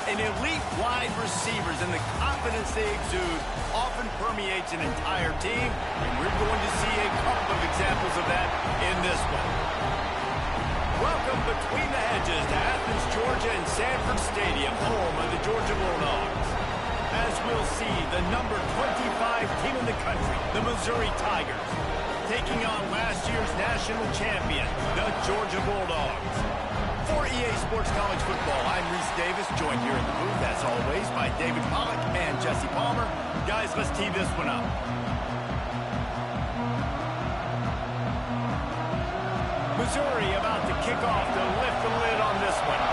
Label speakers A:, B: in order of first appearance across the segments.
A: An elite wide receivers and the confidence they exude often permeates an entire team, and we're going to see a couple of examples of that in this one. Welcome between the hedges to Athens, Georgia and Sanford Stadium, home of the Georgia Bulldogs. As we'll see, the number 25 team in the country, the Missouri Tigers, taking on last year's national champion, the Georgia Bulldogs. For EA Sports College Football, I'm Reese Davis, joined here in the booth, as always, by David Pollack and Jesse Palmer. Guys, let's tee this one up. Missouri about to kick off to lift the lid on this one.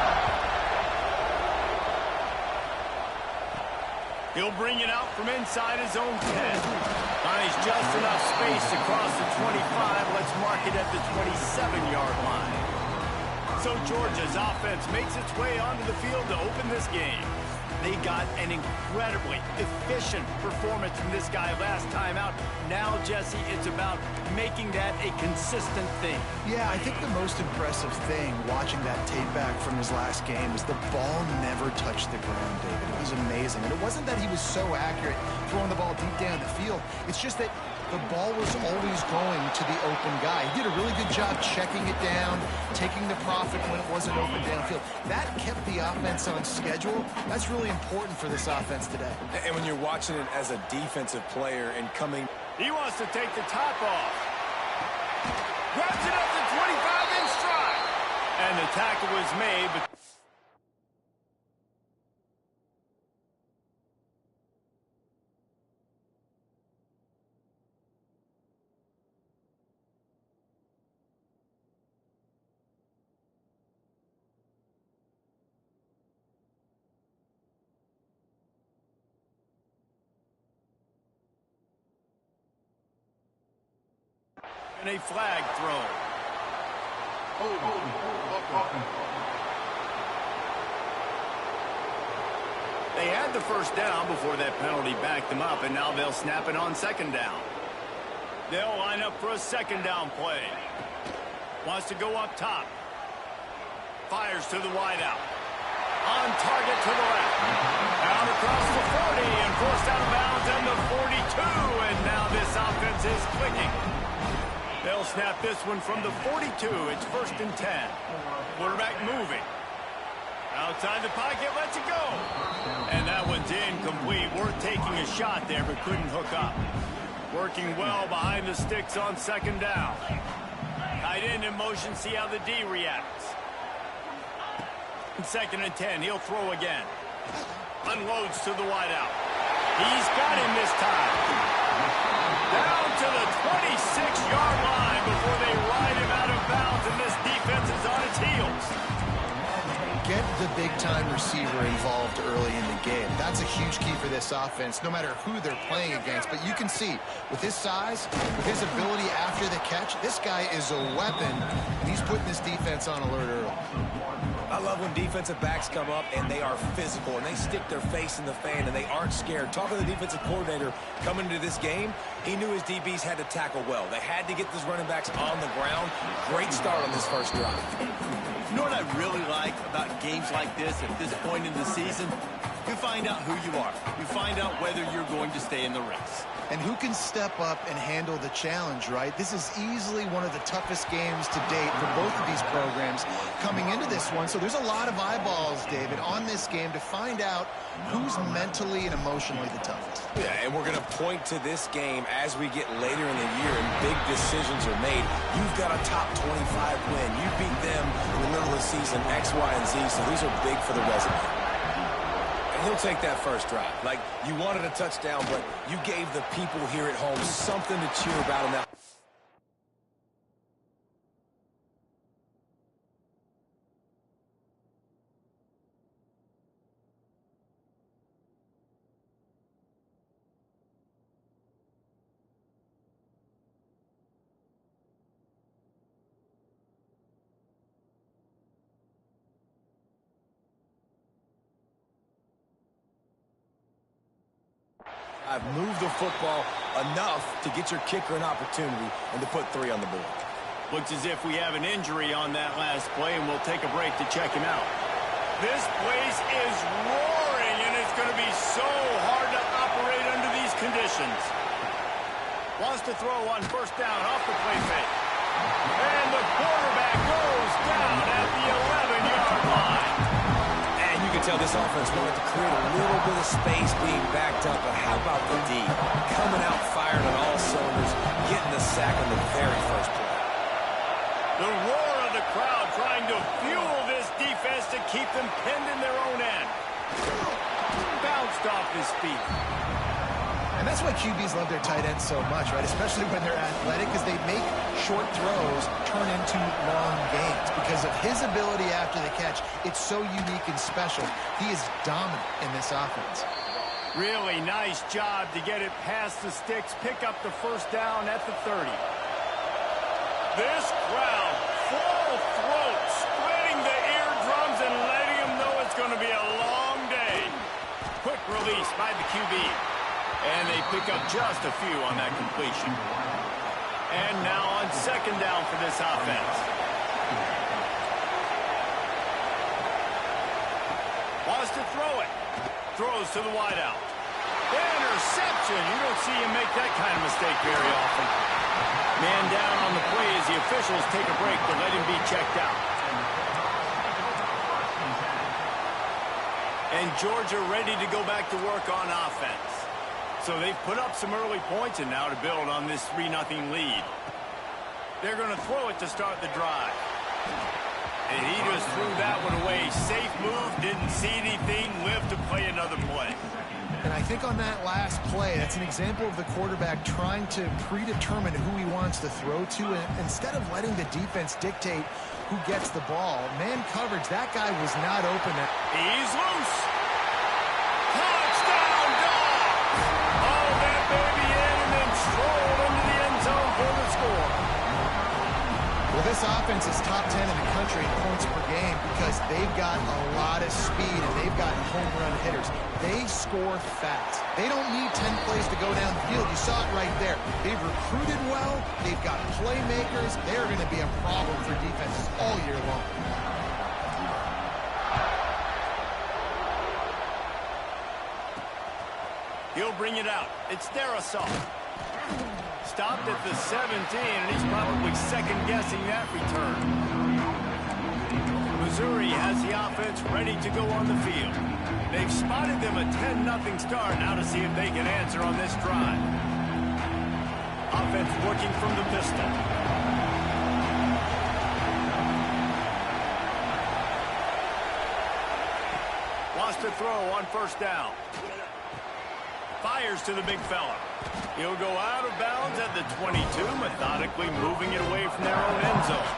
A: He'll bring it out from inside his own 10. Finds just enough space across the 25. Let's mark it at the 27-yard line. So Georgia's offense makes its way onto the field to open this game. They got an incredibly efficient performance from this guy last time out. Now, Jesse, it's about making that a consistent thing.
B: Yeah, I think the most impressive thing watching that tape back from his last game is the ball never touched the ground, David. It was amazing. And it wasn't that he was so accurate throwing the ball deep down the field. It's just that the ball was always going to the open guy. He did a really good job checking it down, taking the profit when it wasn't open downfield. That kept the offense on schedule. That's really important for this offense today.
C: And when you're watching it as a defensive player and coming...
A: He wants to take the top off. Grabs it up to 25 in stride. And the tackle was made, but... and a flag thrown. They had the first down before that penalty backed them up, and now they'll snap it on second down. They'll line up for a second down play. Wants to go up top. Fires to the wideout. On target to the left. Out across the 40 and forced out of bounds and the 42. And now this offense is clicking. They'll snap this one from the 42. It's 1st and 10. Quarterback moving. Outside the pocket, lets it go. And that one's incomplete. Worth taking a shot there, but couldn't hook up. Working well behind the sticks on second down. Tight end in motion, see how the D reacts. 2nd and 10, he'll throw again. Unloads to the wideout. He's got him this time. Down to the 26-yard line before they ride him out of bounds, and this defense is on its heels.
B: Get the big-time receiver involved early in the game. That's a huge key for this offense, no matter who they're playing against. But you can see, with his size, with his ability after the catch, this guy is a weapon, and he's putting this defense on alert early.
C: I love when defensive backs come up and they are physical and they stick their face in the fan and they aren't scared. Talking to the defensive coordinator coming into this game, he knew his DBs had to tackle well. They had to get those running backs on the ground. Great start on this first drive.
A: You know what I really like about games like this at this point in the season? You find out who you are. You find out whether you're going to stay in the race.
B: And who can step up and handle the challenge, right? This is easily one of the toughest games to date for both of these programs coming into this one. So there's a lot of eyeballs, David, on this game to find out who's mentally and emotionally the toughest.
C: Yeah, and we're going to point to this game as we get later in the year and big decisions are made. You've got a top 25 win. You beat them in the middle of the season, X, Y, and Z, so these are big for the resume. He'll take that first drive. Like, you wanted a touchdown, but you gave the people here at home something to cheer about in that. I've moved the football enough to get your kicker an opportunity and to put 3 on the board.
A: Looks as if we have an injury on that last play, and we'll take a break to check him out. This place is rolling. going to be so hard to operate under these conditions. Wants to throw on first down off the play fake. And the quarterback goes down at the 11-yard line.
C: And you can tell this offense wanted to create a little bit of space being backed up, but how about the D? Coming out firing on all cylinders, getting the sack on the very first play.
A: The roar of the crowd trying to fuel this defense to keep them pinned in their own end. Bounced off his feet.
B: And that's why QBs love their tight ends so much, right? Especially when they're athletic, because they make short throws turn into long gains. Because of his ability after the catch, it's so unique and special. He is dominant in this offense.
A: Really nice job to get it past the sticks, pick up the first down at the 30. This crowd, full throat, splitting the eardrums and letting them know it's going to be a long day. Quick release by the QB. And they pick up just a few on that completion. And now on second down for this offense. Wants to throw it. Throws to the wideout. Interception. You don't see him make that kind of mistake very often. Man down on the play as the officials take a break to let him be checked out. And Georgia ready to go back to work on offense. So they've put up some early points and now to build on this 3-0 lead. They're going to throw it to start the drive. And he just threw that one away. Safe move, didn't see anything, lived to play another play.
B: And I think on that last play, that's an example of the quarterback trying to predetermine who he wants to throw to. And instead of letting the defense dictate who gets the ball, man coverage, that guy was not open.
A: He's loose. Touchdown, Dogs! Oh, that baby in and then strolled into the end zone for the score.
B: Well, this offense is top 10 in the country in points per game because they've got a lot of speed and they've got home run hitters. They score fast. They don't need 10 plays to go down the field. You saw it right there. They've recruited well. They've got playmakers. They're going to be a problem for defenses all year long.
A: He'll bring it out. It's Darrisaw. Stopped at the 17, and he's probably second-guessing that return. Missouri has the offense ready to go on the field. They've spotted them a 10-0 start. Now to see if they can answer on this drive. Offense working from the pistol. Wants to throw on first down. Fires to the big fella. He'll go out of bounds at the 22, methodically moving it away from their own end zone.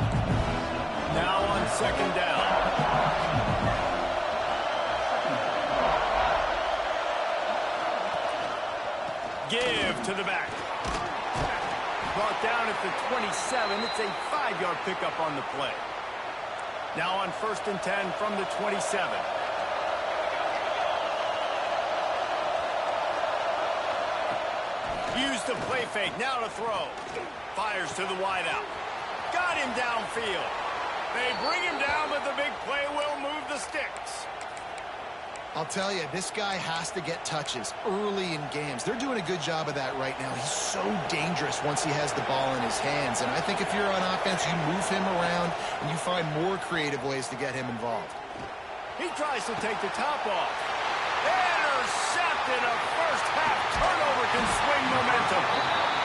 A: Now on second down. Give to the back. Brought down at the 27. It's a 5-yard pickup on the play. Now on first and 10 from the 27. Use the play fake, now to throw. Fires to the wideout. Got him downfield. They bring him down, but the big play will move the sticks.
B: I'll tell you, this guy has to get touches early in games. They're doing a good job of that right now. He's so dangerous once he has the ball in his hands. And I think if you're on offense, you move him around and you find more creative ways to get him involved.
A: He tries to take the top off. Intercepted. A first-half turnover can swing momentum.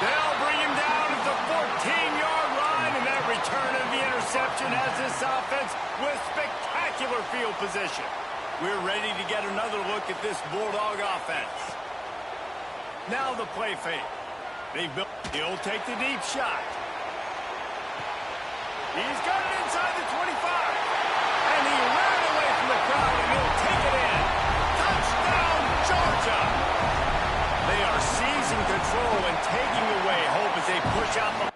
A: They'll bring him down at the 14-yard line, and that return of the interception has this offense with spectacular field position. We're ready to get another look at this Bulldog offense. Now the play fake. He'll take the deep shot. He's got it inside the 25. And he ran away from the crowd, and he'll take it in. Touchdown, Georgia! They are seizing control and taking away hope as they push out the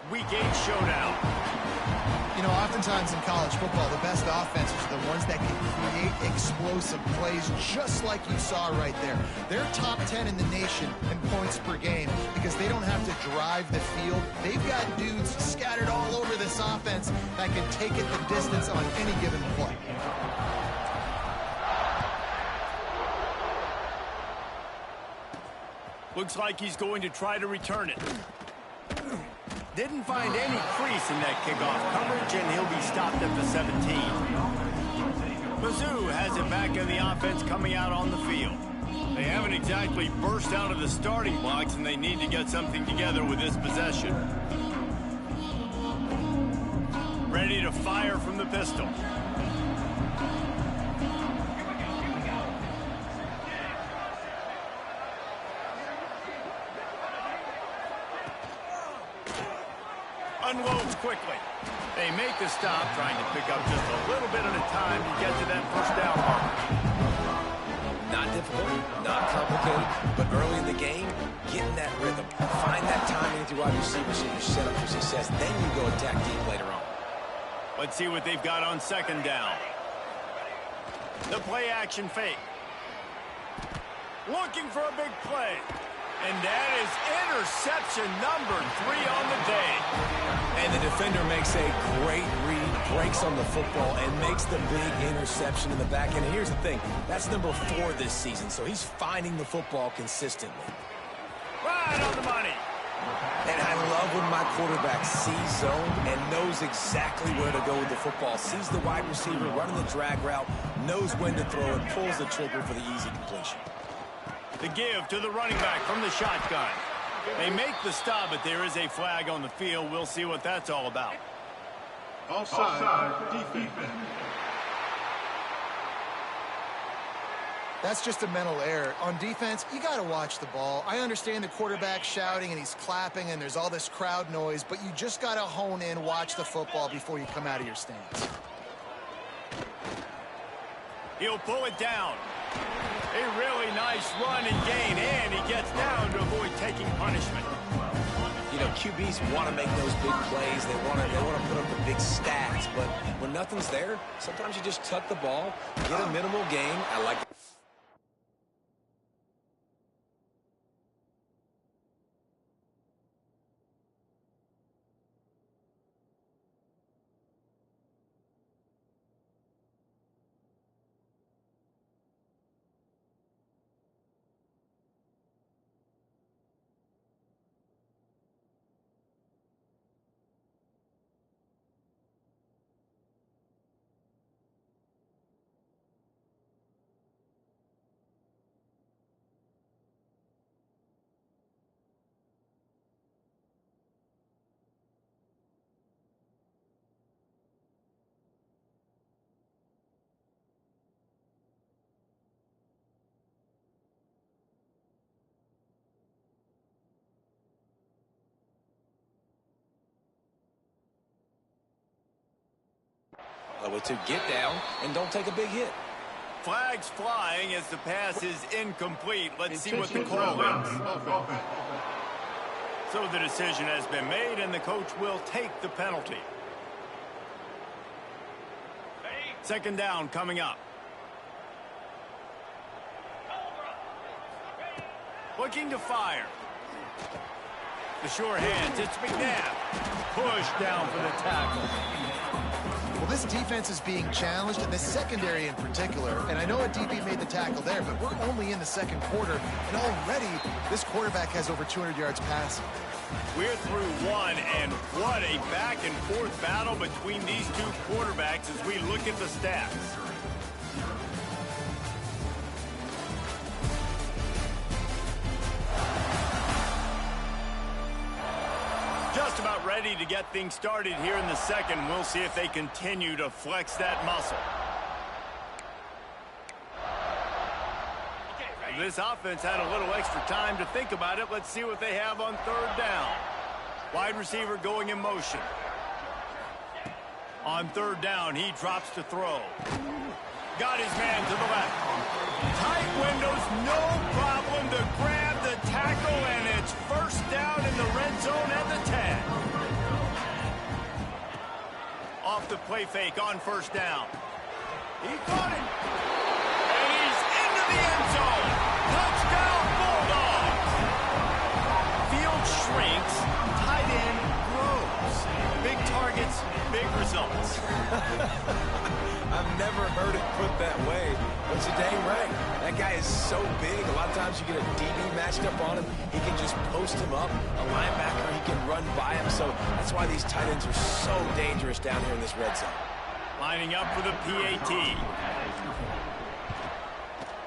A: Week 8 showdown.
B: You know, oftentimes in college football, the best offenses are the ones that can create explosive plays, just like you saw right there. They're top 10 in the nation in points per game because they don't have to drive the field. They've got dudes scattered all over this offense that can take it the distance on any given play.
A: Looks like he's going to try to return it. Didn't find any crease in that kickoff coverage, and he'll be stopped at the 17. Mizzou has it back in the offense coming out on the field. They haven't exactly burst out of the starting blocks, and they need to get something together with this possession. Ready to fire from the pistol. Unloads quickly. They make the stop, trying to pick up just a little bit at a time to get to that first down mark.
C: Not difficult, not complicated, but early in the game, getting that rhythm. Find that timing with your wide receivers so you set up for success. Then you go attack deep later on.
A: Let's see what they've got on second down. The play action fake. Looking for a big play. And that is interception number 3 on the day.
C: And the defender makes a great read, breaks on the football, and makes the big interception in the back end. And here's the thing, that's number 4 this season, so he's finding the football consistently.
A: Right on the money.
C: And I love when my quarterback sees zone and knows exactly where to go with the football. Sees the wide receiver running the drag route, knows when to throw it, pulls the trigger for the easy completion.
A: The give to the running back from the shotgun. They make the stop, but there is a flag on the field. We'll see what that's all about.
D: Offside, defense.
B: That's just a mental error. On defense, you got to watch the ball. I understand the quarterback shouting and he's clapping and there's all this crowd noise, but you just got to hone in, watch the football before you come out of your stance.
A: He'll pull it down. A really nice run and gain, and he gets down to avoid taking punishment.
C: You know, QBs want to make those big plays. They want to put up the big stats, but when nothing's there, sometimes you just tuck the ball, get a minimal gain. I like to get down and don't take a big hit.
A: Flags flying as the pass is incomplete. Let's see what the call is. So the decision has been made, and the coach will take the penalty. Second down coming up. Looking to fire. The sure hands, it's McNabb. Pushed down for the tackle.
B: Well, this defense is being challenged, and the secondary in particular. And I know a DB made the tackle there, but we're only in the second quarter, and already this quarterback has over 200 yards passing.
A: We're through one, and what a back-and-forth battle between these two quarterbacks as we look at the stats. Just about ready to get things started here in the second. We'll see if they continue to flex that muscle. This offense had a little extra time to think about it. Let's see what they have on third down. Wide receiver going in motion. On third down, he drops to throw. Got his man to the left. Tight windows, no problem to grab the tackle, and it's first down in the red zone at the 10. the play fake on first down. He caught him. And he's into the end zone. Touchdown, Bulldogs. Field shrinks. Tight end grows. Big targets, big results.
C: I've never heard it put that way, but you're dang right. That guy is so big. A lot of times you get a DB matched up on him. He can just post him up. A linebacker, he can run by him. So that's why these tight ends are so dangerous down here in this red zone.
A: Lining up for the PAT.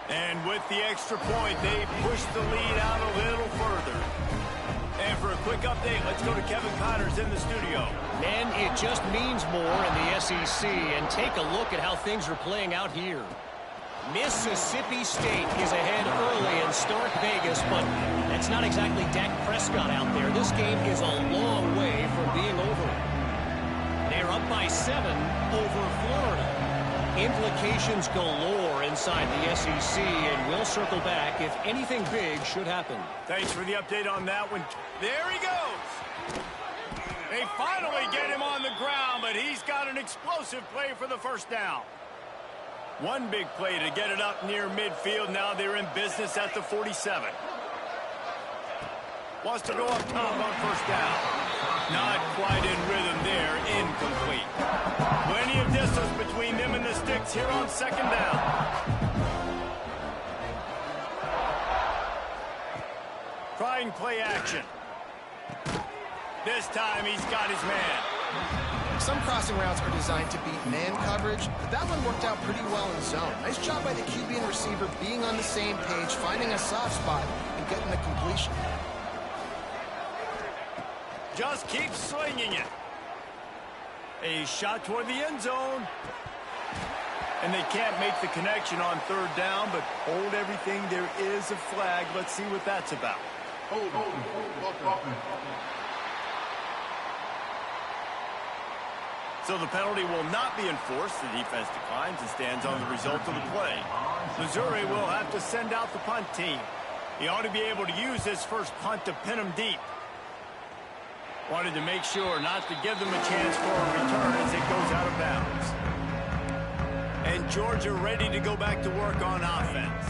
A: And with the extra point, they push the lead out a little further. And for a quick update, let's go to Kevin Connors in the studio.
D: Man, it just means more in the SEC. And take a look at how things are playing out here. Mississippi State is ahead early in Stark Vegas, but that's not exactly Dak Prescott out there. This game is a long way from being over. They're up by 7 over Florida. Implications galore inside the SEC, and we'll circle back if anything big should happen.
A: Thanks for the update on that one. There he goes. They finally get him on the ground, but he's got an explosive play for the first down. One big play to get it up near midfield. Now they're in business at the 47. Wants to go up top on first down. Not quite in rhythm there. Incomplete. Plenty of distance between them and the sticks here on second down. Trying play action. This time he's got his man.
B: Some crossing routes are designed to beat man coverage, but that one worked out pretty well in zone. Nice job by the QB and receiver being on the same page, finding a soft spot, and getting the completion.
A: Just keeps slinging it. A shot toward the end zone. And they can't make the connection on third down, but hold everything. There is a flag. Let's see what that's about. So the penalty will not be enforced. The defense declines and stands on the result of the play. Missouri will have to send out the punt team. He ought to be able to use this first punt to pin him deep. Wanted to make sure not to give them a chance for a return as it goes out of bounds. And Georgia ready to go back to work on offense.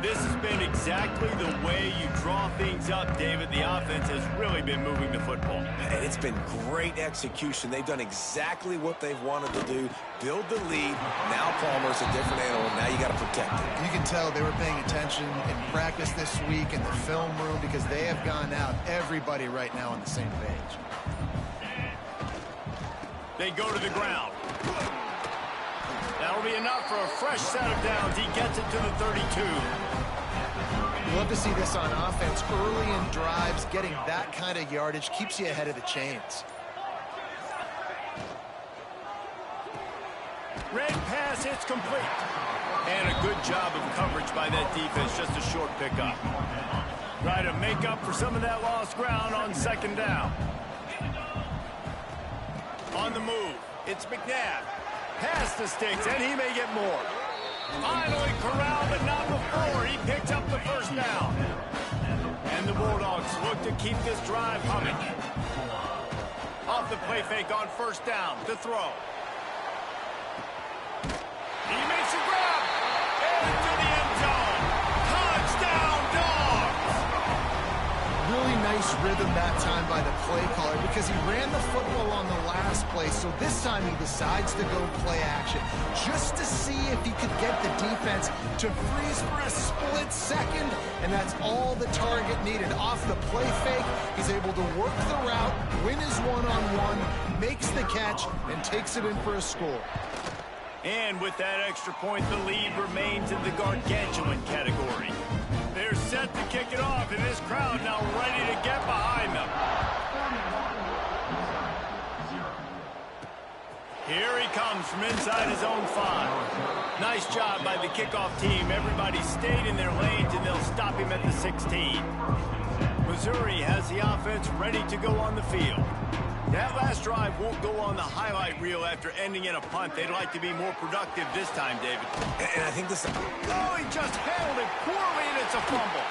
A: This has been exactly the way you draw things up, David. The offense has really been moving the football.
C: And it's been great execution. They've done exactly what they've wanted to do. Build the lead. Now Palmer's a different animal. Now you got to protect it.
B: You can tell they were paying attention in practice this week in the film room because they have gone out, everybody right now on the same page.
A: They go to the ground. That'll be enough for a fresh set of downs. He gets it to the 32.
B: You love to see this on offense early in drives. Getting that kind of yardage keeps you ahead of the chains.
A: Red pass, it's complete. And a good job of coverage by that defense. Just a short pickup. Try to make up for some of that lost ground on second down. On the move, it's McNabb. Past the sticks, and he may get more. Finally corralled, but not before. He picks up the first down. And the Bulldogs look to keep this drive humming. Off the play fake on first down to throw. He makes a grab. Into the end zone. Touchdown, Dogs!
B: Really nice rhythm that time by the play caller because he ran the football on the last play, so this time he decides to go play action just to see if he could get the defense to freeze for a split second, and that's all the target needed. Off the play fake, he's able to work the route, win his one-on-one, makes the catch, and takes it in for a score.
A: And with that extra point, the lead remains in the gargantuan category. They're set to kick it off, and this crowd now ready to get behind them. Here he comes from inside his own 5. Nice job by the kickoff team. Everybody stayed in their lanes, and they'll stop him at the 16. Missouri has the offense ready to go on the field. That last drive won't go on the highlight reel after ending in a punt. They'd like to be more productive this time, David.
C: And I think this...
A: Oh, he just handled it poorly, and it's a fumble.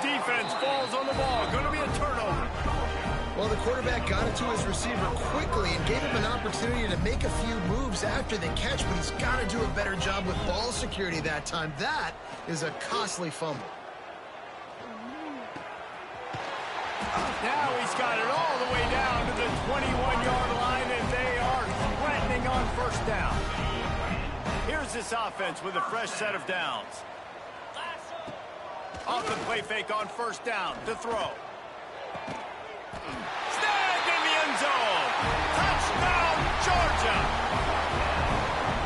A: Defense falls on the ball. Going to be a turnover.
B: Well, the quarterback got it to his receiver quickly and gave him an opportunity to make a few moves after the catch, but he's got to do a better job with ball security that time. That is a costly fumble.
A: Now he's got it all the way down to the 21-yard line, and they are threatening on first down. Here's this offense with a fresh set of downs. Off the play fake on first down to throw. Snagged in the end zone. Touchdown, Georgia.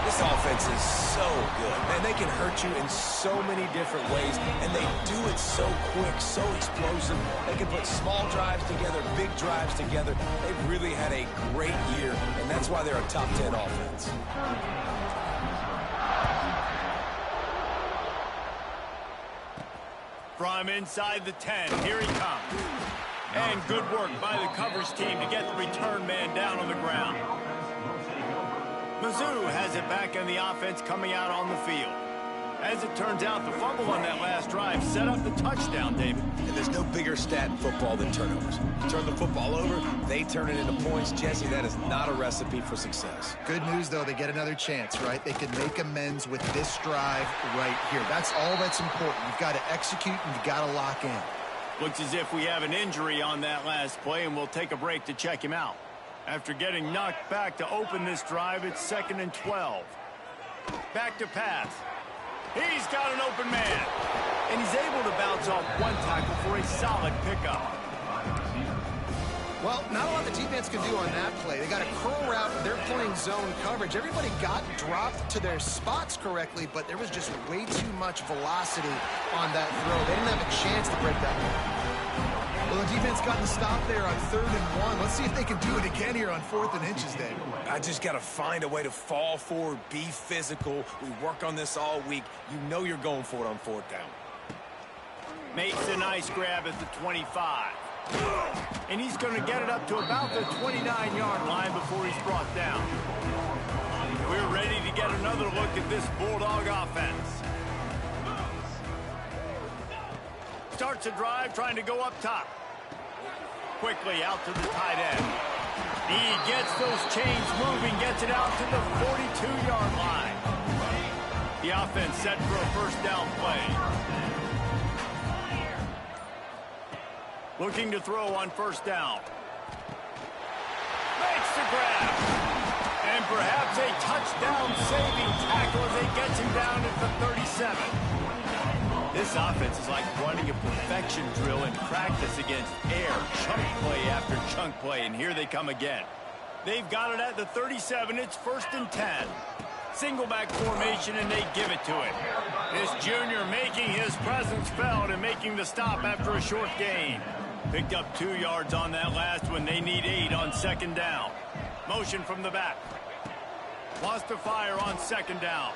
C: This offense is so good, man. They can hurt you in so many different ways, and they do it so quick, so explosive. They can put small drives together, big drives together. They've really had a great year, and that's why they're a top 10 offense.
A: From inside the 10, here he comes. And good work by the coverage team to get the return man down on the ground. Mizzou has it back in the offense coming out on the field. As it turns out, the fumble on that last drive set up the touchdown, David.
C: And there's no bigger stat in football than turnovers. You turn the football over, they turn it into points. Jesse, that is not a recipe for success.
B: Good news, though, they get another chance, right? They can make amends with this drive right here. That's all that's important. You've got to execute and you've got to lock in.
A: Looks as if we have an injury on that last play, and we'll take a break to check him out. After getting knocked back to open this drive, it's 2nd and 12. Back to pass. He's got an open man. And he's able to bounce off one tackle for a solid pickup.
B: Well, not a lot the defense can do on that play. They got a curl route. They're playing zone coverage. Everybody got dropped to their spots correctly, but there was just way too much velocity on that throw. They didn't have a chance to break that one. Well, the defense got the stop there on 3rd and 1. Let's see if they can do it again here on 4th and inches, Dave.
C: I just got to find a way to fall forward, be physical. We work on this all week. You know you're going for it on 4th down.
A: Makes a nice grab at the 25. And he's going to get it up to about the 29-yard line before he's brought down. We're ready to get another look at this Bulldog offense. Starts a drive trying to go up top. Quickly out to the tight end. He gets those chains moving, gets it out to the 42-yard line. The offense set for a first down play. Looking to throw on first down. Makes the grab. And perhaps a touchdown-saving tackle as he gets him down at the 37. This offense is like running a perfection drill in practice against air. Chunk play after chunk play, and here they come again. They've got it at the 37. It's 1st and 10. Single back formation, and they give it to it. This junior making his presence felt and making the stop after a short gain. Picked up 2 yards on that last one. They need 8 on 2nd down. Motion from the back. Wants to fire on 2nd down.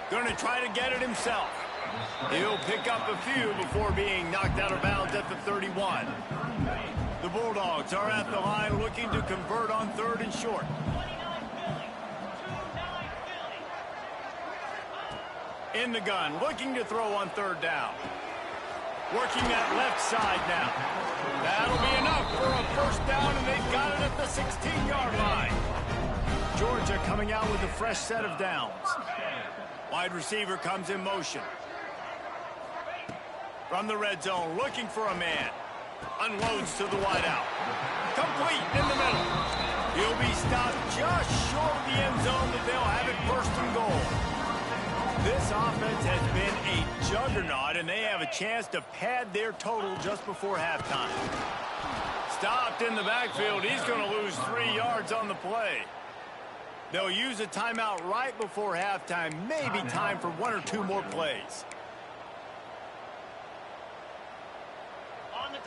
A: Going to try to get it himself. He'll pick up a few before being knocked out of bounds at the 31. The Bulldogs are at the line looking to convert on 3rd and short. In the gun, looking to throw on 3rd down. Working that left side now. That'll be enough for a first down, and they've got it at the 16-yard line. Georgia coming out with a fresh set of downs. Wide receiver comes in motion. From the red zone, looking for a man. Unloads to the wideout. Complete in the middle. He'll be stopped just short of the end zone, but they'll have it 1st and goal. This offense has been a juggernaut, and they have a chance to pad their total just before halftime. Stopped in the backfield. He's going to lose 3 yards on the play. They'll use a timeout right before halftime. Maybe time for 1 or 2 more plays.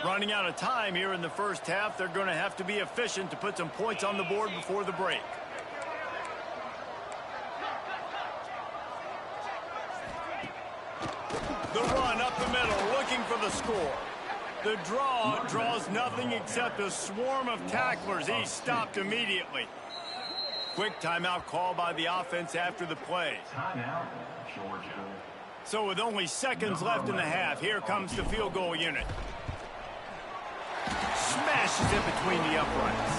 A: Running out of time here in the first half. They're going to have to be efficient to put some points on the board before the break. The run up the middle, looking for the score. The draw draws nothing except a swarm of tacklers. He's stopped immediately. Quick timeout call by the offense after the play. So with only seconds left in the half, here comes the field goal unit. smashes it between the uprights.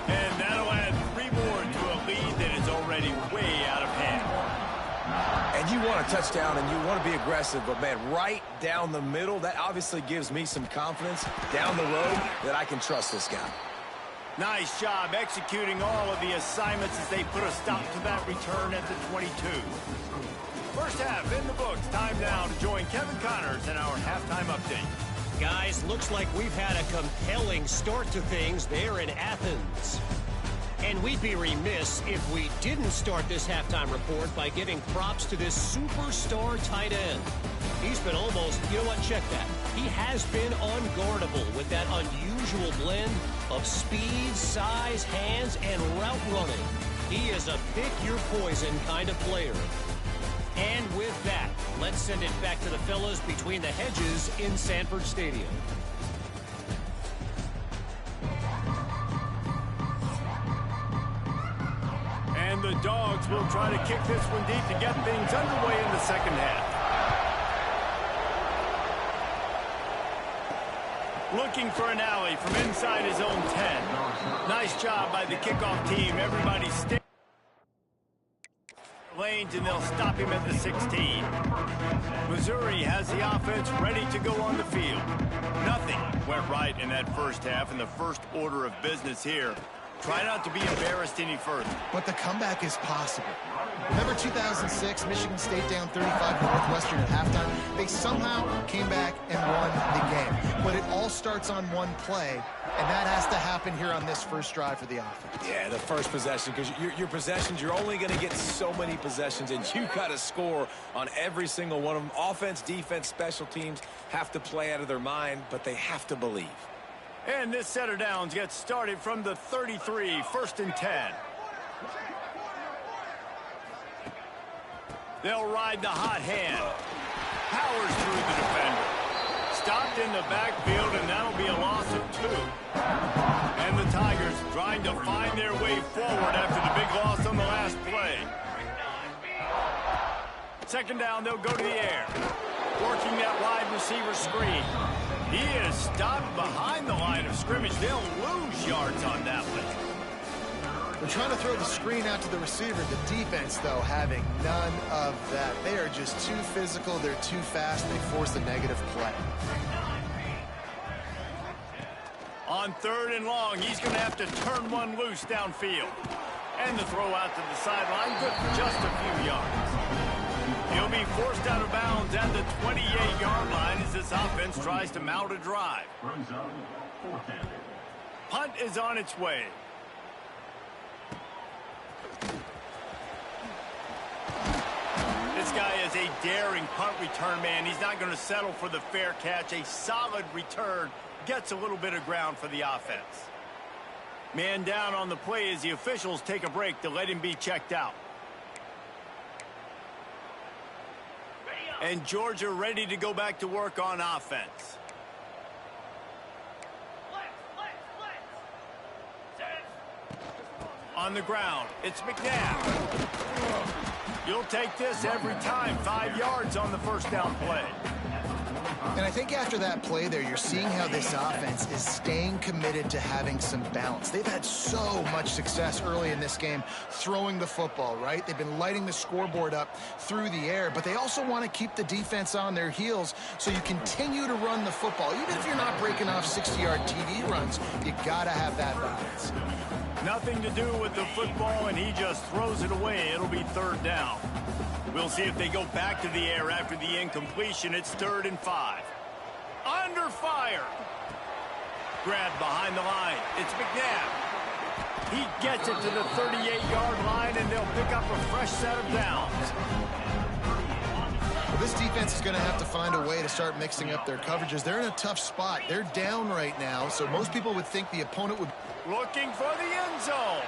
A: And that'll add 3 more to a lead that is already way out of hand.
C: And you want a touchdown and you want to be aggressive, but man, right down the middle, that obviously gives me some confidence down the road that I can trust this guy.
A: Nice job executing all of the assignments as they put a stop to that return at the 22. First half in the books. Time now to join Kevin Connors in our halftime update.
D: Guys, looks like we've had a compelling start to things there in Athens. And we'd be remiss if we didn't start this halftime report by giving props to this superstar tight end. He's been almost, you know what, check that. He has been unguardable with that unusual blend of speed, size, hands, and route running. He is a pick-your-poison kind of player. And with that, let's send it back to the fellas between the hedges in Sanford Stadium.
A: And the Dogs will try to kick this one deep to get things underway in the second half. Looking for an alley from inside his own 10. Nice job by the kickoff team. Everybody stay lanes, and they'll stop him at the 16. Missouri has the offense ready to go on the field. Nothing went right in that first half, and the first order of business here. Try not to be embarrassed any further.
B: But the comeback is possible. Remember 2006, Michigan State down 35 Northwestern at halftime? They somehow came back and won the game. But it all starts on one play, and that has to happen here on this first drive for the offense.
C: Yeah, the first possession, because your possessions, you're only going to get so many possessions, and you got to score on every single one of them. Offense, defense, special teams have to play out of their mind, but they have to believe.
A: And this set of downs gets started from the 33, 1st and 10. They'll ride the hot hand. Powers through the defender. Stopped in the backfield, and that'll be a loss of 2. And the Tigers trying to find their way forward after the big loss on the last play. Second down, they'll go to the air. Working that wide receiver screen. He is stopped behind the line of scrimmage. They'll lose yards on that one.
B: They're trying to throw the screen out to the receiver. The defense, though, having none of that. They are just too physical. They're too fast. They force a negative play.
A: On 3rd and long, he's going to have to turn one loose downfield. And the throw out to the sideline, good for just a few yards. He'll be forced out of bounds at the 28-yard line as this offense tries to mount a drive. Punt is on its way. This guy is a daring punt return man. He's not going to settle for the fair catch. A solid return gets a little bit of ground for the offense. Man down on the play as the officials take a break to let him be checked out. And Georgia ready to go back to work on offense. On the ground, it's McNabb. You'll take this every time. 5 yards on the first down play.
B: And I think after that play there, you're seeing how this offense is staying committed to having some balance. They've had so much success early in this game throwing the football, right? They've been lighting the scoreboard up through the air, but they also want to keep the defense on their heels so you continue to run the football. Even if you're not breaking off 60-yard TD runs, you got to have that balance.
A: Nothing to do with the football, and he just throws it away. It'll be 3rd down. We'll see if they go back to the air after the incompletion. It's 3rd and 5. Under fire. Grabbed behind the line. It's McNabb. He gets it to the 38-yard line, and they'll pick up a fresh set of downs.
B: Well, this defense is going to have to find a way to start mixing up their coverages. They're in a tough spot. They're down right now, so most people would think the opponent would...
A: Looking for the end zone.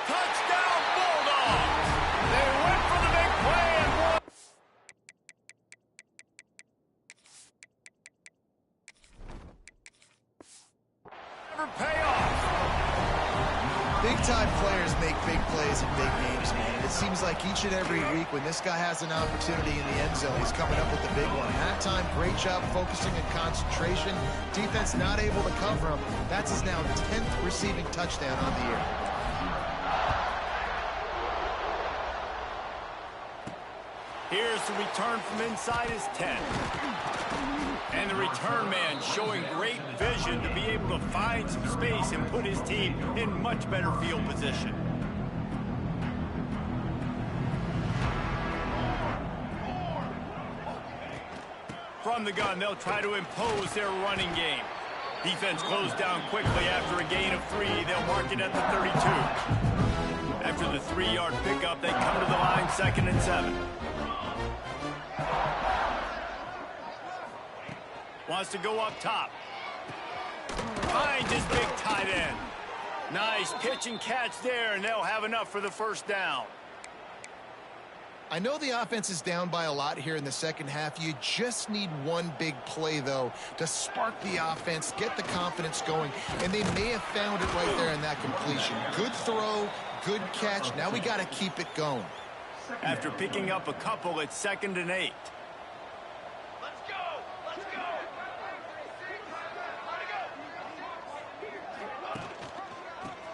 A: Touchdown, Bulldogs! They went for the big play and won. Never pay off.
B: Big-time players make big plays in big games, man. And it seems like each and every week when this guy has an opportunity in the end zone, he's coming up with the big one. Halftime, great job focusing and concentration. Defense not able to cover him. That's his now 10th receiving touchdown on the year.
A: Here's the return from inside his 10. And the return man showing great vision to be able to find some space and put his team in much better field position. From the gun, they'll try to impose their running game. Defense closed down quickly after a gain of 3. They'll mark it at the 32. After the 3-yard pickup, they come to the line 2nd and 7. Wants to go up top. Finds his big tight end. Nice pitch and catch there, and they'll have enough for the first down.
B: I know the offense is down by a lot here in the second half. You just need one big play, though, to spark the offense, get the confidence going, and they may have found it right there in that completion. Good throw, good catch. Now we got to keep it going.
A: After picking up a couple, it's 2nd and 8.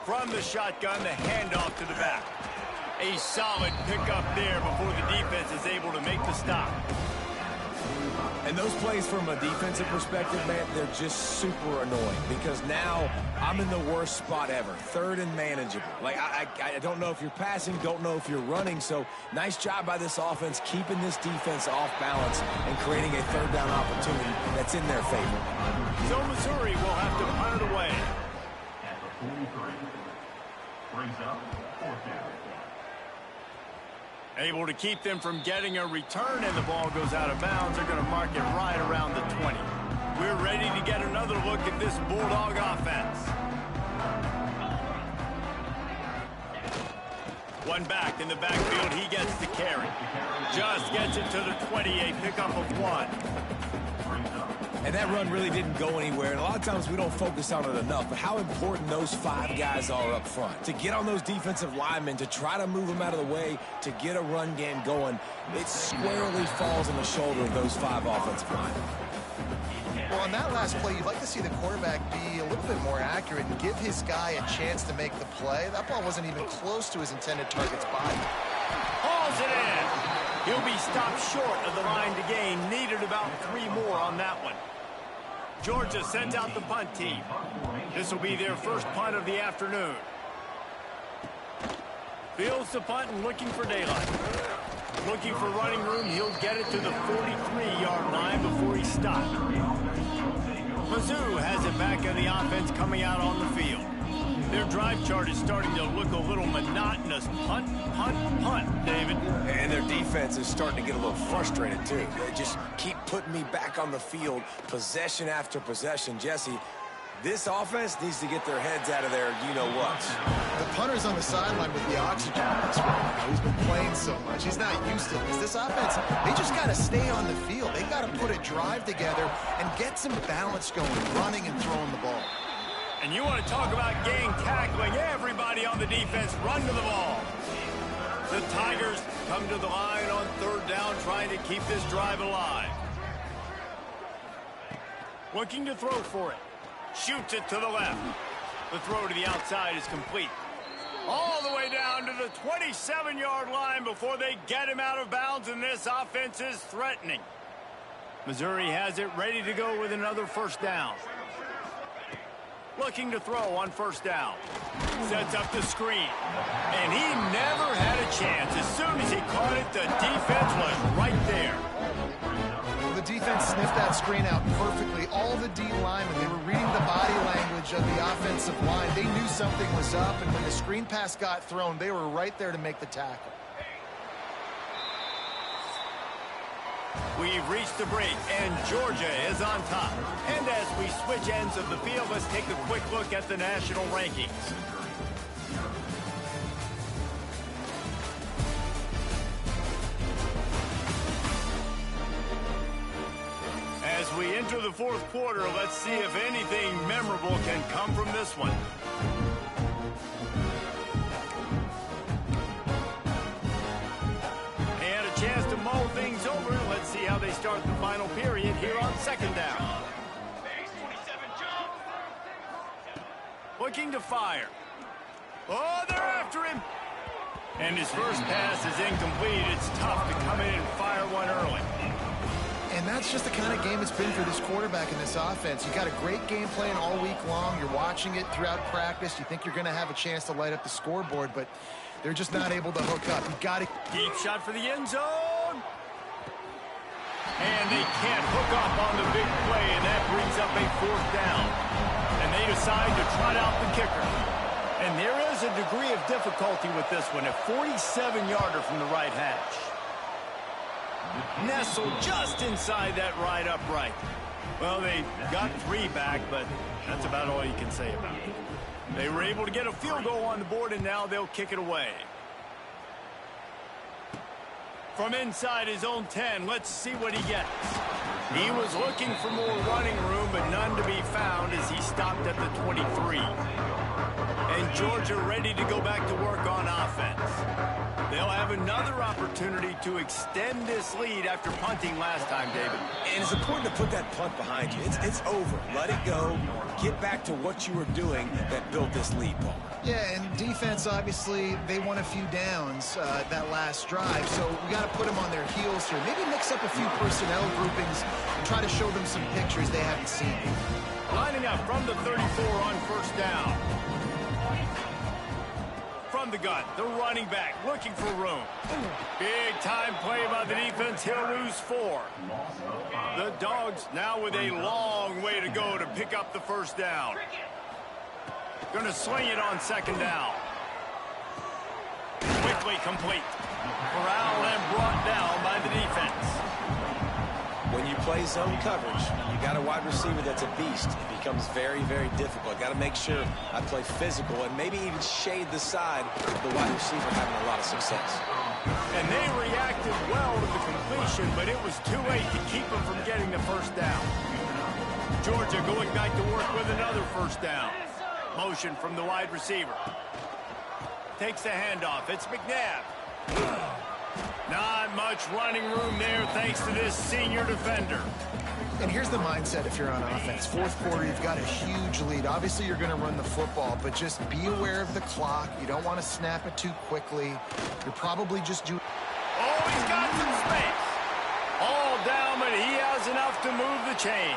A: From the shotgun, the handoff to the back. A solid pickup there before the defense is able to make the stop.
C: And those plays from a defensive perspective, man, they're just super annoying because now I'm in the worst spot ever. 3rd and manageable. Like, I don't know if you're passing, don't know if you're running. So nice job by this offense keeping this defense off balance and creating a 3rd down opportunity that's in their favor.
A: So Missouri will have to punt it away.
E: Brings up 4th down.
A: Able to keep them from getting a return, and the ball goes out of bounds. They're going to mark it right around the 20. We're ready to get another look at this Bulldog offense. One back in the backfield. He gets the carry. Just gets it to the 20, a pickup of 1.
C: And that run really didn't go anywhere. And a lot of times we don't focus on it enough, but how important those 5 guys are up front. To get on those defensive linemen, to try to move them out of the way, to get a run game going, it squarely falls on the shoulder of those 5 offensive linemen.
B: Well, on that last play, you'd like to see the quarterback be a little bit more accurate and give his guy a chance to make the play. That ball wasn't even close to his intended target's body.
A: Hauls it in. He'll be stopped short of the line to gain. Needed about 3 more on that one. Georgia sends out the punt team. This will be their first punt of the afternoon. Fields the punt and looking for daylight. Looking for running room. He'll get it to the 43-yard line before he's stopped. Mizzou has it back in the offense coming out on the field. Their drive chart is starting to look a little monotonous. Punt, punt, punt, David.
C: And their defense is starting to get a little frustrated, too. They just keep putting me back on the field, possession after possession. Jesse, this offense needs to get their heads out of their you-know-whats.
B: The punter's on the sideline with the oxygen mask right now. He's been playing so much. He's not used to this. This offense, they just got to stay on the field. They got to put a drive together and get some balance going, running and throwing the ball.
A: And you want to talk about gang tackling. Everybody on the defense run to the ball. The Tigers come to the line on 3rd down, trying to keep this drive alive. Looking to throw for it. Shoots it to the left. The throw to the outside is complete. All the way down to the 27-yard line before they get him out of bounds, and this offense is threatening. Missouri has it ready to go with another first down. Looking to throw on 1st down. Sets up the screen. And he never had a chance. As soon as he caught it, the defense was right there.
B: The defense sniffed that screen out perfectly. All the D linemen, they were reading the body language of the offensive line. They knew something was up, and when the screen pass got thrown, they were right there to make the tackle.
A: We've reached the break, and Georgia is on top. And as we switch ends of the field, let's take a quick look at the national rankings. As we enter the 4th quarter, let's see if anything memorable can come from this one. start the final period here on second down. Looking to fire. Oh, they're after him. And his first pass is incomplete. It's tough to come in and fire one early.
B: And that's just the kind of game it's been for this quarterback in this offense. You got a great game plan all week long. You're watching it throughout practice. You think you're going to have a chance to light up the scoreboard, but they're just not able to hook up. You got to...
A: Deep shot for the end zone. And they can't hook up on the big play, and that brings up a fourth down. And they decide to trot out the kicker. And there is a degree of difficulty with this one, a 47-yarder from the right hash. Nestled just inside that right upright. Well, they got 3 back, but that's about all you can say about it. They were able to get a field goal on the board, and now they'll kick it away. From inside his own 10, let's see what he gets. He was looking for more running room, but none to be found as he stopped at the 23. And Georgia ready to go back to work on offense. They'll have another opportunity to extend this lead after punting last time, David.
C: And it's important to put that punt behind you. It's over. Let it go. Get back to what you were doing that built this lead, Paul.
B: Yeah, and defense, obviously, they won a few downs that last drive, so we got to put them on their heels here. Maybe mix up a few personnel groupings and try to show them some pictures they haven't seen.
A: Lining up from the 34 on first down. From the gun, the running back looking for room. Big time play by the defense. He'll lose 4. The Dogs now with a long way to go to pick up the first down. Going to swing it on second down. Quickly complete. Corralled and brought down by the defense.
C: When you play zone coverage, you got a wide receiver that's a beast. It becomes very, very difficult. Got to make sure I play physical and maybe even shade the side of the wide receiver having a lot of success.
A: And they reacted well to the completion, but it was too late to keep them from getting the first down. Georgia going back to work with another first down. Motion from the wide receiver. Takes the handoff. It's McNabb. Not much running room there thanks to this senior defender.
B: And here's the mindset if you're on offense. Fourth quarter, you've got a huge lead. Obviously, you're going to run the football, but just be aware of the clock. You don't want to snap it too quickly. You're probably just doing...
A: Oh, he's got some space. All down, but he has enough to move the chains.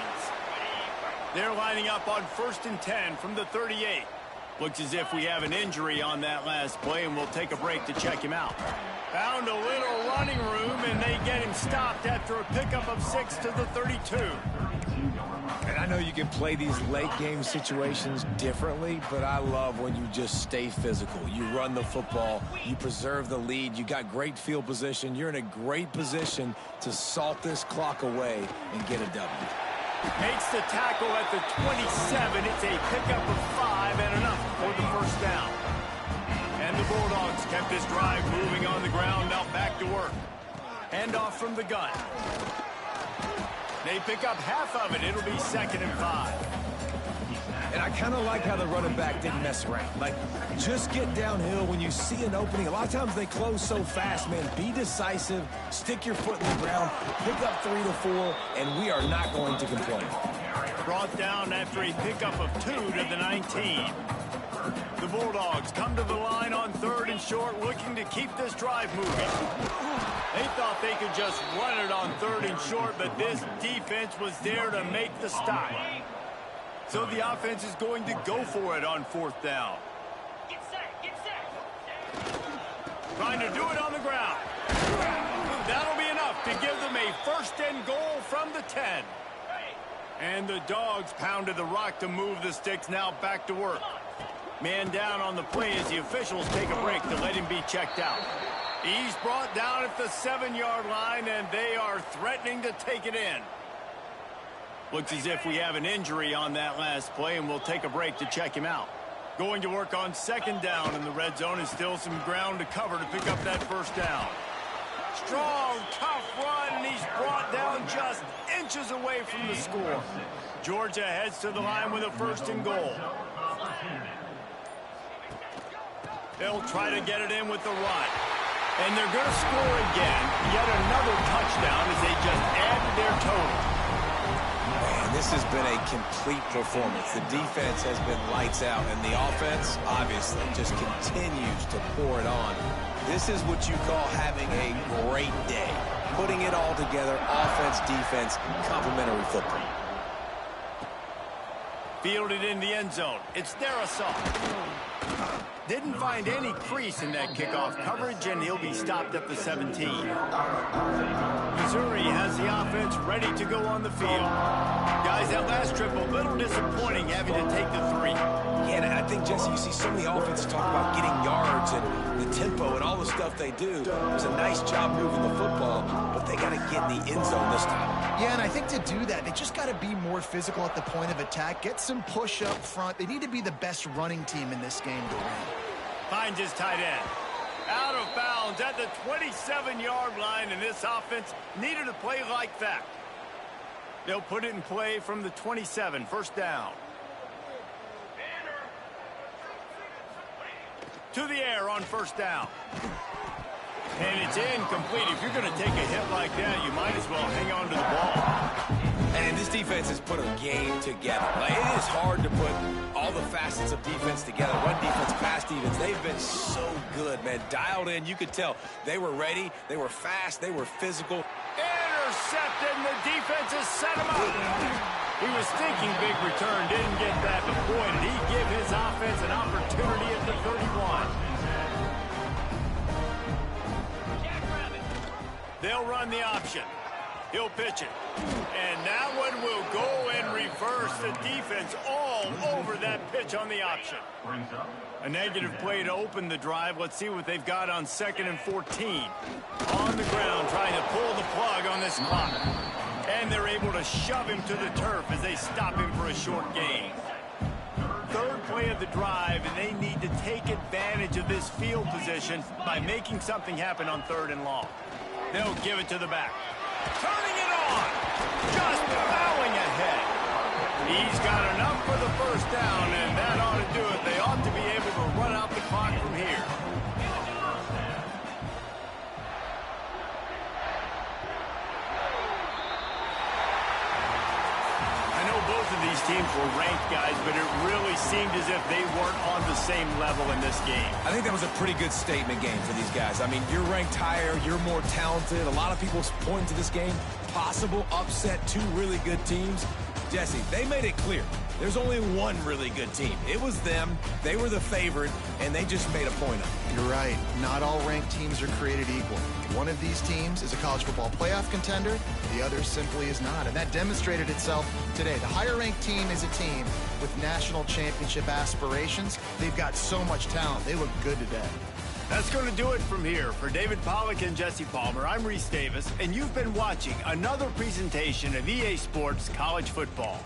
A: They're lining up on 1st and 10 from the 38. Looks as if we have an injury on that last play, and we'll take a break to check him out. Found a little running room, and they get him stopped after a pickup of 6 to the 32.
C: And I know you can play these late game situations differently, but I love when you just stay physical. You run the football, you preserve the lead, you got great field position, you're in a great position to salt this clock away and get a W.
A: Makes the tackle at the 27. It's a pickup of 5 and enough for the first down. And the Bulldogs kept this drive moving on the ground. Now back to work. Handoff from the gun. They pick up half of it. It'll be 2nd and 5.
C: And I kind of like how the running back didn't mess around. Like, just get downhill when you see an opening. A lot of times they close so fast, man. Be decisive, stick your foot in the ground, pick up 3 to 4, and we are not going to complain.
A: Brought down after a pickup of 2 to the 19. The Bulldogs come to the line on 3rd and short, looking to keep this drive moving. They thought they could just run it on 3rd and short, but this defense was there to make the stop. So the offense is going to go for it on 4th down.
F: Get set.
A: Trying to do it on the ground. That'll be enough to give them a 1st and goal from the 10. And the Dogs pounded the rock to move the sticks. Now back to work. Man down on the play as the officials take a break to let him be checked out. He's brought down at the 7-yard line, and they are threatening to take it in. Looks as if we have an injury on that last play, and we'll take a break to check him out. Going to work on 2nd down in the red zone, and still some ground to cover to pick up that 1st down. Strong, tough run, and he's brought down just inches away from the score. Georgia heads to the line with a 1st and goal. They'll try to get it in with the run. And they're going to score again. Yet another touchdown as they just add to their total.
C: Man, this has been a complete performance. The defense has been lights out, and the offense, obviously, just continues to pour it on. This is what you call having a great day. Putting it all together, offense, defense, complementary football.
A: Fielded in the end zone. It's their assault. Didn't find any crease in that kickoff coverage, and he'll be stopped at the 17. Missouri has the offense ready to go on the field. Guys, that last trip a little disappointing having to take the 3.
C: Yeah, and I think, Jesse, you see so many offenses talk about getting yards and the tempo and all the stuff they do. It's a nice job moving the football, but they got to get in the end zone this time.
B: Yeah, and I think to do that, they just got to be more physical at the point of attack, get some push up front. They need to be the best running team in this game to win.
A: Finds his tight end. Out of bounds at the 27-yard line, and this offense needed a play like that. They'll put it in play from the 27, first down. To the air on first down. And it's incomplete. If you're going to take a hit like that, you might as well hang on to the ball.
C: And this defense has put a game together. Like, it is hard to put all the facets of defense together. Run defense, pass defense. They've been so good, man. Dialed in. You could tell they were ready. They were fast. They were physical.
A: Intercepted, and the defense has set him up. He was thinking big return, didn't get that, but boy, did he give his offense an opportunity at the 31. They'll run the option. He'll pitch it. And that one will go and reverse. The defense all over that pitch on the option. A negative play to open the drive. Let's see what they've got on 2nd and 14. On the ground, trying to pull the plug on this clock. And they're able to shove him to the turf as they stop him for a short gain. Third play of the drive, and they need to take advantage of this field position by making something happen on 3rd and long. They'll give it to the back. Turning it on. Just bowing ahead. He's got enough for the first down, and that ought to do it. They ought to be able to run out the clock from here. I know both of these teams were ranked, guys, but it really seemed as if they weren't on the same level in this game.
C: I think that was a pretty good statement game for these guys. I mean, you're ranked higher, you're more talented. A lot of people point to this game. Possible upset, 2 really good teams. Jesse, they made it clear. There's only one really good team. It was them. They were the favorite, and they just made a point of it.
B: You're right. Not all ranked teams are created equal. One of these teams is a college football playoff contender. The other simply is not. And that demonstrated itself today. The higher-ranked team is a team with national championship aspirations. They've got so much talent. They look good today.
A: That's going to do it from here. For David Pollack and Jesse Palmer, I'm Reese Davis, and you've been watching another presentation of EA Sports College Football.